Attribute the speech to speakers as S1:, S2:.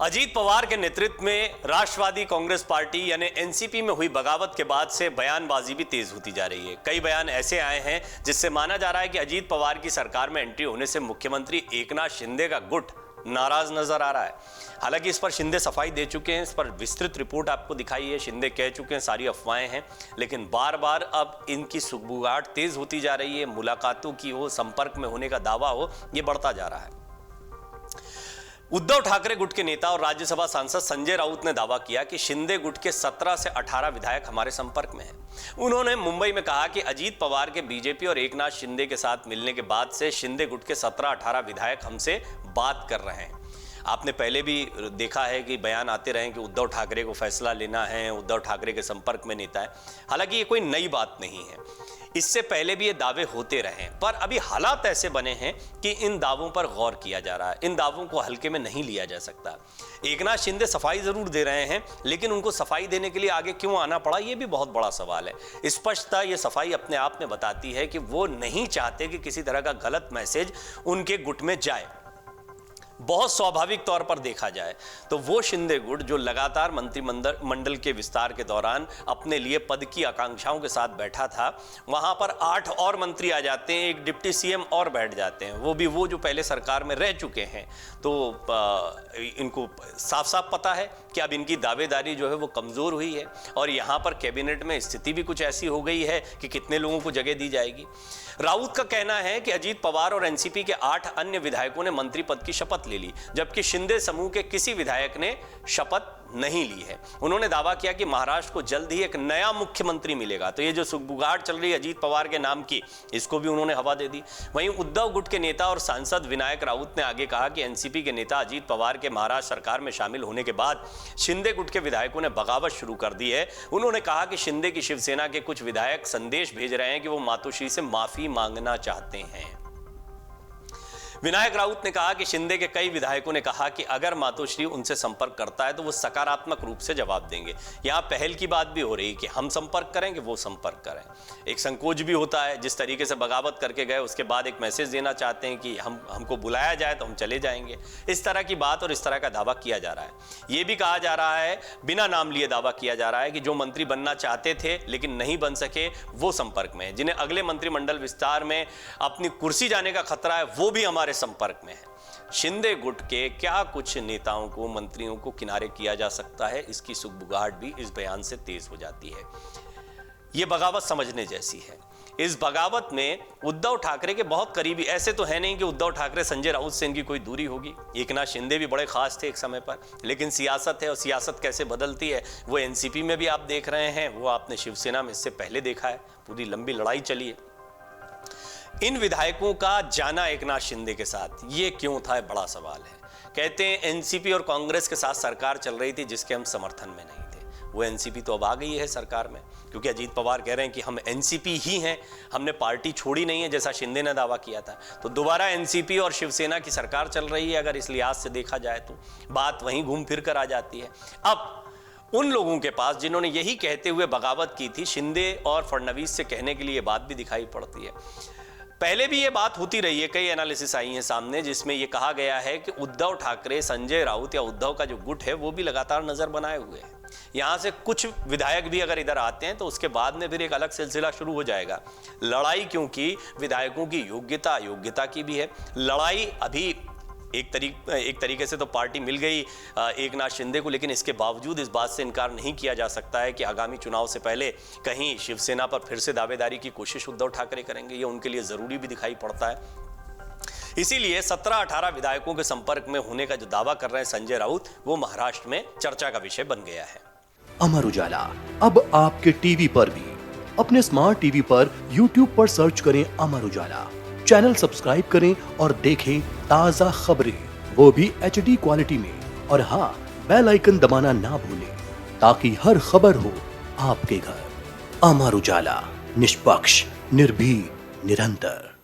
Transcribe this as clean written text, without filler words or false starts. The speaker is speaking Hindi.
S1: अजीत पवार के नेतृत्व में राष्ट्रवादी कांग्रेस पार्टी यानी एनसीपी में हुई बगावत के बाद से बयानबाजी भी तेज होती जा रही है। कई बयान ऐसे आए हैं जिससे माना जा रहा है कि अजीत पवार की सरकार में एंट्री होने से मुख्यमंत्री एकनाथ शिंदे का गुट नाराज नजर आ रहा है। हालांकि इस पर शिंदे सफाई दे चुके हैं, इस पर विस्तृत रिपोर्ट आपको दिखाई है। शिंदे कह चुके हैं सारी अफवाहें हैं, लेकिन बार बार अब इनकी सुगबुगाहट तेज होती जा रही है। मुलाकातों की हो, संपर्क में होने का दावा हो, यह बढ़ता जा रहा है। उद्धव ठाकरे गुट के नेता और राज्यसभा सांसद संजय राउत ने दावा किया कि शिंदे गुट के 17 से 18 विधायक हमारे संपर्क में हैं। उन्होंने मुंबई में कहा कि अजीत पवार के बीजेपी और एकनाथ शिंदे के साथ मिलने के बाद से शिंदे गुट के 17-18 विधायक हमसे बात कर रहे हैं। आपने पहले भी देखा है कि बयान आते रहे कि उद्धव ठाकरे को फैसला लेना है, उद्धव ठाकरे के संपर्क में नेता है। हालांकि ये कोई नई बात नहीं है, इससे पहले भी ये दावे होते रहे, पर अभी हालात ऐसे बने हैं कि इन दावों पर गौर किया जा रहा है। इन दावों को हल्के में नहीं लिया जा सकता। एकनाथ शिंदे सफाई जरूर दे रहे हैं, लेकिन उनको सफाई देने के लिए आगे क्यों आना पड़ा, यह भी बहुत बड़ा सवाल है। स्पष्टता ये सफाई अपने आप में बताती है कि वो नहीं चाहते कि किसी तरह का गलत मैसेज उनके गुट में जाए। बहुत स्वाभाविक तौर पर देखा जाए तो वो शिंदे गुट जो लगातार मंत्रिमंडल के विस्तार के दौरान अपने लिए पद की आकांक्षाओं के साथ बैठा था, वहां पर 8 और मंत्री आ जाते हैं, एक डिप्टी सीएम और बैठ जाते हैं, वो भी वो जो पहले सरकार में रह चुके हैं। तो इनको साफ साफ पता है कि अब इनकी दावेदारी जो है वो कमजोर हुई है और यहां पर कैबिनेट में स्थिति भी कुछ ऐसी हो गई है कि कितने लोगों को जगह दी जाएगी। राउत का कहना है कि अजीत पवार और एनसीपी के 8 अन्य विधायकों ने मंत्री पद की शपथ ले ली, जबकि शिंदे समूह के किसी विधायक ने शपथ नहीं ली है। उन्होंने दावा किया कि महाराष्ट्र को जल्द ही एक नया मुख्यमंत्री मिलेगा। तो ये जो सुगबुगाहट चल रही है अजीत पवार के नाम की, इसको भी उन्होंने हवा दे दी। वहीं उद्धव गुट के नेता और सांसद विनायक राउत ने आगे कहा कि एनसीपी के नेता अजीत पवार के महाराष्ट्र सरकार में शामिल होने के बाद शिंदे गुट के विधायकों ने बगावत शुरू कर दी है। उन्होंने कहा कि शिंदे की शिवसेना के कुछ विधायक संदेश भेज रहे हैं कि वो मातोश्री से माफी मांगना चाहते हैं। विनायक राउत ने कहा कि शिंदे के कई विधायकों ने कहा कि अगर मातोश्री उनसे संपर्क करता है तो वो सकारात्मक रूप से जवाब देंगे। यहां पहल की बात भी हो रही कि हम संपर्क करें कि वो संपर्क करें। एक संकोच भी होता है, जिस तरीके से बगावत करके गए उसके बाद एक मैसेज देना चाहते हैं कि हमको बुलाया जाए तो हम चले जाएंगे। इस तरह की बात और इस तरह का दावा किया जा रहा है। यह भी कहा जा रहा है, बिना नाम लिए दावा किया जा रहा है कि जो मंत्री बनना चाहते थे लेकिन नहीं बन सके वो संपर्क में है। जिन्हें अगले मंत्रिमंडल विस्तार में अपनी कुर्सी जाने का खतरा है वो भी हमारे संपर्क में है। शिंदे गुट के क्या कुछ नेताओं को, मंत्रियों को किनारे किया जा सकता है, इसकी सुगबुगाहट भी इस बयान से तेज हो जाती है। यह बगावत समझने जैसी है। इस बगावत में उद्धव ठाकरे के बहुत करीबी, ऐसे तो है नहीं कि उद्धव ठाकरे संजय राउत से इनकी कोई दूरी होगी। एकनाथ शिंदे भी बड़े खास थे एक समय पर, लेकिन सियासत है और सियासत कैसे बदलती है वो एनसीपी में भी आप देख रहे हैं, वो आपने शिवसेना में इससे पहले देखा है। पूरी लंबी लड़ाई चली है। इन विधायकों का जाना एकनाथ शिंदे के साथ ये क्यों था, बड़ा सवाल है। कहते हैं एनसीपी और कांग्रेस के साथ सरकार चल रही थी जिसके हम समर्थन में नहीं थे। वो एनसीपी तो अब आ गई है सरकार में, क्योंकि अजीत पवार कह रहे हैं कि हम एनसीपी ही हैं, हमने पार्टी छोड़ी नहीं है जैसा शिंदे ने दावा किया था। तो दोबारा एनसीपी और शिवसेना की सरकार चल रही है। अगर इस लिहाज से देखा जाए तो बात वहीं घूम फिर कर आ जाती है। अब उन लोगों के पास जिन्होंने यही कहते हुए बगावत की थी, शिंदे और फडणवीस से कहने के लिए बात भी दिखाई पड़ती है। पहले भी ये बात होती रही है, कई एनालिसिस आई हैं सामने जिसमें ये कहा गया है कि उद्धव ठाकरे, संजय राउत या उद्धव का जो गुट है वो भी लगातार नजर बनाए हुए है। यहां से कुछ विधायक भी अगर इधर आते हैं तो उसके बाद में फिर एक अलग सिलसिला शुरू हो जाएगा लड़ाई, क्योंकि विधायकों की योग्यता अयोग्यता की भी है लड़ाई। अभी एक तरीके से तो पार्टी मिल गई एकनाथ शिंदे को, लेकिन इसके बावजूद इस बात से इनकार नहीं किया जा सकता है कि आगामी चुनाव से पहले कहीं शिवसेना पर फिर से दावेदारी की कोशिश उद्धव ठाकरे करेंगे। ये उनके लिए जरूरी भी दिखाई पड़ता है। इसीलिए 17-18 विधायकों के संपर्क में होने का जो दावा कर रहे हैं संजय राउत, वो महाराष्ट्र में चर्चा का विषय बन गया है।
S2: अमर उजाला अब आपके टीवी पर भी। अपने स्मार्ट टीवी पर यूट्यूब पर सर्च करें अमर उजाला, चैनल सब्सक्राइब करें और देखें ताजा खबरें, वो भी HD क्वालिटी में। और हाँ, बेल आइकन दबाना ना भूलें ताकि हर खबर हो आपके घर। अमर उजाला, निष्पक्ष, निर्भीक, निरंतर।